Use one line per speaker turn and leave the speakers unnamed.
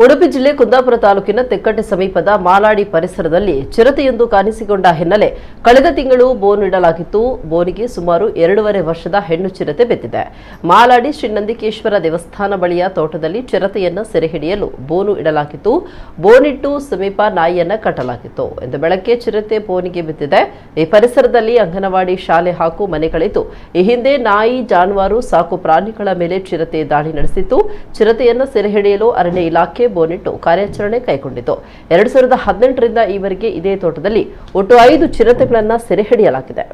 ಉಡುಪಿ ಜಿಲ್ಲೆ ಕುಂದಾಪುರ ತಾಲೂಕಿನ ತೆಕ್ಕಟ್ಟೆ ಸಮೀಪದ ಮಾಲಾಡಿ ಪರಿಸರದಲ್ಲಿ ಚಿರತೆಯೊಂದು ಕಾಣಿಸಿಕೊಂಡ ಹಿನ್ನೆಲೆ ಕಳೆದ ತಿಂಗಳು ಬೋನ್ ಇಡಲಾಗಿತ್ತು. ಬೋನಿಗೆ ಸುಮಾರು 2.5 ವರ್ಷದ ಹೆಣ್ಣು ಚಿರತೆ ಬಿದ್ದಿದೆ. ಮಾಲಾಡಿ ಶ್ರೀ ನಂದಿಕೇಶ್ವರ ದೇವಸ್ಥಾನ ಬಳಿಯ ತೋಟದಲ್ಲಿ ಚಿರತೆಯನ್ನು ಸೆರೆಹಿಡಿಯಲು ಬೋನು ಇಡಲಾಗಿತ್ತು. ಬೋನಿಟ್ಟು ಸಮೀಪ ನಾಯಿಯನ್ನ ಕಟ್ಟಲಾಗಿತ್ತು. ಇಂದು ಬೆಳಗ್ಗೆ ಚಿರತೆ ಬೋನಿಗೆ ಬಿದ್ದಿದೆ. ಈ ಪರಿಸರದಲ್ಲಿ ಅಂಗನವಾಡಿ ಶಾಲೆ ಹಾಗೂ ಮನೆಗಳಿದ್ದು, ಈ ಹಿಂದೆ ನಾಯಿ ಜಾನುವಾರು ಸಾಕು ಪ್ರಾಣಿಗಳ ಮೇಲೆ ಚಿರತೆ ದಾಳಿ ನಡೆಸಿತ್ತು. ಚಿರತೆಯನ್ನು ಸೆರೆಹಿಡಿಯಲು ಅರಣ್ಯ ಇಲಾಖೆ ಬೋನಿಟ್ಟು ಕಾರ್ಯಾಚರಣೆ ಕೈಗೊಂಡಿತು. 2018ರಿಂದ ಈವರೆಗೆ ಇದೇ ತೋಟದಲ್ಲಿ ಒಟ್ಟು 5 ಚಿರತೆಗಳನ್ನು ಸೆರೆ ಹಿಡಿಯಲಾಗಿದೆ.